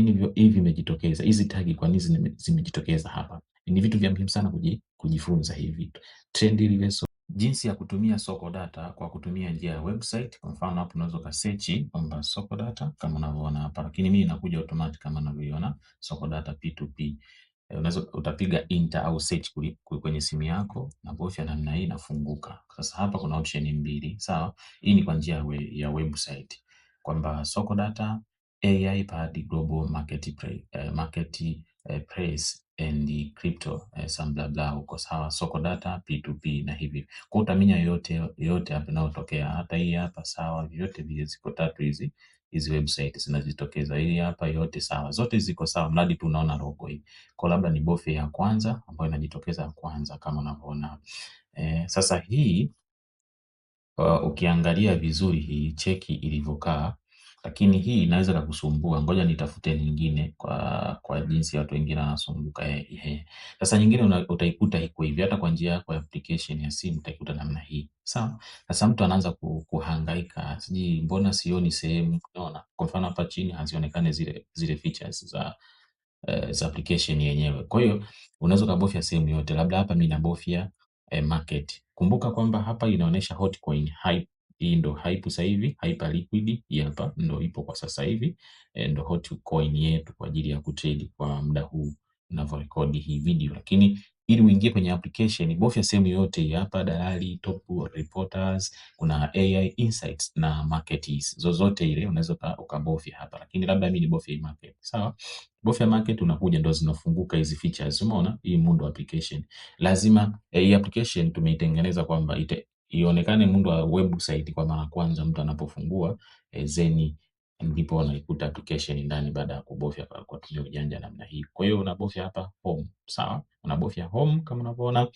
nini hivi vimejitokeza, hizi tagi kwa nini zimejitokeza hapa. Ni vitu vya muhimu sana kujifunza hivi vitu. Trend reversal, jinsi ya kutumia soko data kwa kutumia njia ya website. Kwa mfano hapo unaweza ukasearch kwamba soko data kama unavyoona hapa, lakini mimi inakuja automatic kama unavyoona soko data P2P. Unaweza utapiga enter au search kwenye simu yako na bofya namna hii inafunguka. Sasa hapa kuna option mbili, sawa? Hii ni kwa njia ya website kwamba soko data AI powered global marketplace and crypto some blah blah huko, sawa. Soko data P2P na hivi kwa utaminya yote hapa inayotokea, hata hii hapa, sawa. Vyote vile ziko tatu hizi website zinazitokeza, hii hapa yote sawa, zote ziko sawa, mradi tu unaona logo hii. Kwa labda ni bofya ya kwanza ambayo inajitokeza ya kwanza kama unavyoona. Sasa hii ukiangalia vizuri hii cheki ilivyokaa, lakini hii inaweza kukusumbua. Ngoja nitafute nyingine kwa jinsi watu wengine wanasumbuka. Sasa nyingine utaikuta iko hivi, hata kwa njia yako ya application ya simu utaikuta namna hii, sawa. Sasa mtu anaanza kuhangaika, sijui mbona sioni sehemu, unaona. Kwa mfano hapa chini hazionekane zile features za application yenyewe. Kwa hiyo unaweza kubofya sehemu yote, labda hapa mimi nabofya market. Kumbuka kwamba hapa inaonyesha hotcoin hype. Hii ndo hype sasa hivi, Hyperliquid hii hapa ndo ipo kwa sasa hivi, ndo hotcoin yetu kwa ajili ya kutrade kwa muda huu ninavyorekodi hii video. Lakini ili uingie kwenye application, bofya sehemu yote hii hapa, dalali, top reporters, kuna AI insights na markets. Zozote ile unaweza ukabofya hapa, lakini labda mimi nibofya market, sawa. Bofya market, unakuja ndo zinafunguka hizi features. Umeona hii muundo wa application. Lazima hii application tumeitengeneza kwamba ionekane muundo wa website kwa mara kwanza mtu anapofungua, zeni ndipo unaikuta application ndani baada ya kubofya kwa kutumia ujanja namna hii. Kwa hiyo unabofya hapa home, sawa. Unabofya home kama unavyoona,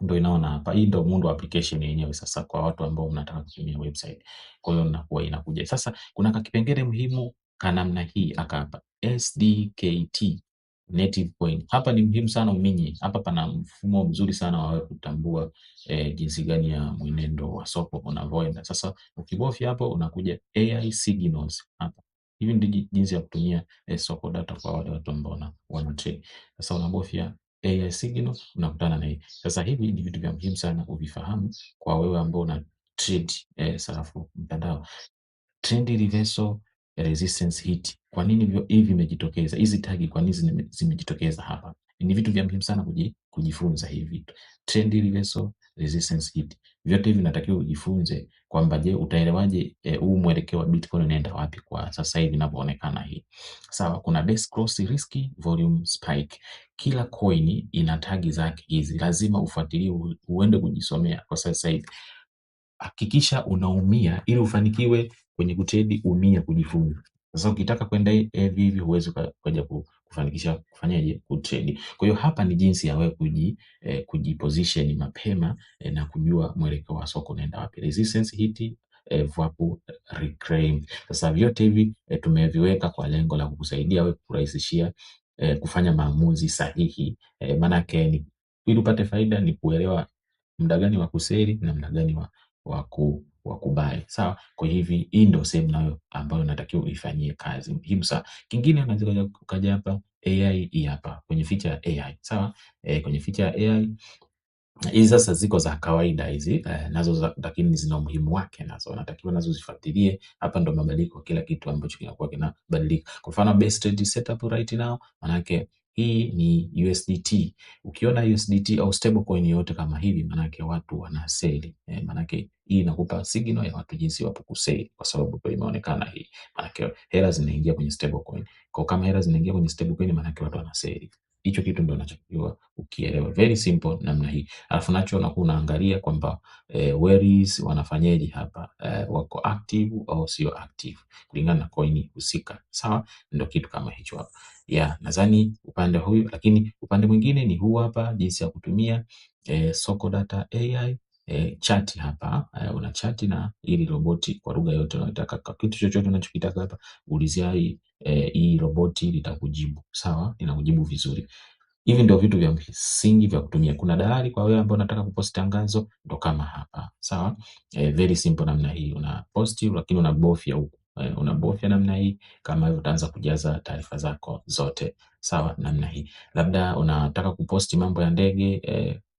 ndio inaona hapa. Hii ndio muundo wa application yenyewe sasa kwa watu ambao mnataka kutumia website. Kwa hiyo inakuja. Sasa kuna kipengele muhimu namna hii hapa, SDKT native coin. Hapa ni muhimu sana uminye. Hapa pana mfumo mzuri sana wa kutambua jinsi gani ya mwenendo wa soko unavyoenda. Sasa ukibofya hapo unakuja AI signals hapa. Hivi ndio jinsi ya kutumia soko data kwa wale watu ambao wana trade. Sasa unabofya AI signal unakutana na hii. Sasa hivi ni vitu vya muhimu sana uvifahamu kwa wewe ambao una trade sarafu mtandao. Trend reversal, resistance hit. Kwa nini hivi vimejitokeza? Hizi tagi kwa nini zimejitokeza hapa? Ni vitu vya muhimu sana kujifunza hivi vitu. Trend reversal, resistance hit. Vyote hivi natakiwa ujifunze kwamba je, utaelewaje huu mwelekeo wa Bitcoin unaenda wapi kwa sasa hivi inavyoonekana hii. Sawa, kuna base cross risk, volume spike. Kila coin ina tagi zake hizi. Lazima ufuatilie, uende kujisomea kwa sasa hivi. Hakikisha unaumia ili ufanikiwe kwenye kutrade, umia kujifunza. Sasa ukitaka kwenda hivi huwezi kuja kufanikisha kufanyaje kutrade. Kwa hiyo hapa ni jinsi ya wewe kujiposition mapema na kujua mwelekeo wa soko unaenda wapi. Resistance hit, vapu reclaim. Sasa vyote hivi tumeviweka kwa lengo la kukusaidia wewe kurahisishia kufanya maamuzi sahihi. Maana yake ni ili upate faida ni kuelewa muda gani wa kuseli na muda gani wa kubai, sawa. Kwa hivi hii ndio sehemu nayo ambayo natakiwa uifanyie kazi, muhimu sana. Kingine unaweza ukaja hapa AI hii hapa kwenye feature ya AI, sawa. Kwenye feature ya AI hizi sasa ziko za kawaida hizi nazo lakini zina umuhimu wake, nazo natakiwa nazo zifuatilie. Hapa ndo mabadiliko, kila kitu ambacho kinakuwa kinabadilika. Kwa mfano base trade setup right now, manake hii ni USDT. Ukiona USDT au stablecoin yote kama hivi, manake watu wana sell. Manake hii inakupa signal ya watu jinsi wapo kusell, kwa sababu kwa imeonekana hii, manake hela zinaingia kwenye stablecoin. Kwa kama hela zinaingia kwenye stablecoin, manake watu wana sell. Hicho kitu ndio unachokiwa ukielewa, very simple namna hii. Alafu nacho unakuwa unaangalia kwamba whereas wanafanyaje hapa, wako active au sio active kulingana na coin husika, sawa. Ndio kitu kama hicho hapa. Nadhani upande huyu, lakini upande mwingine ni huu hapa, jinsi ya kutumia soko data AI chat hapa. Una chat na ili roboti kwa lugha yote unayotaka, kwa kitu chochote unachokitaka hapa ulizia hii roboti litakujibu, sawa, linakujibu vizuri. Hivi ndio vitu vya msingi vya kutumia. Kuna dalali kwa wewe ambao unataka kupost tangazo, ndo kama hapa, sawa. Very simple namna hii, una post lakini unabofya huku unabofya namna hii. Kama hivyo utaanza kujaza taarifa zako zote sawa namna hii. Labda unataka kuposti mambo ya ndege,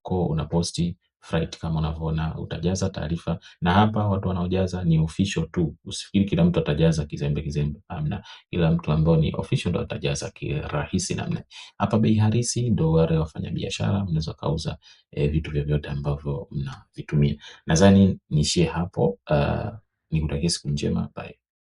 kwa unaposti flight kama unavyoona, utajaza taarifa. Na hapa watu wanaojaza ni official tu, usifikiri kila mtu atajaza kizembe kizembe, amna. Kila mtu ambao ni official ndo atajaza kirahisi namna. Hapa bei halisi ndo wale wafanyabiashara, mnaweza kauza vitu vyovyote ambavyo mnavitumia. Nadhani niishie hapo. Nikutakie siku njema, bye.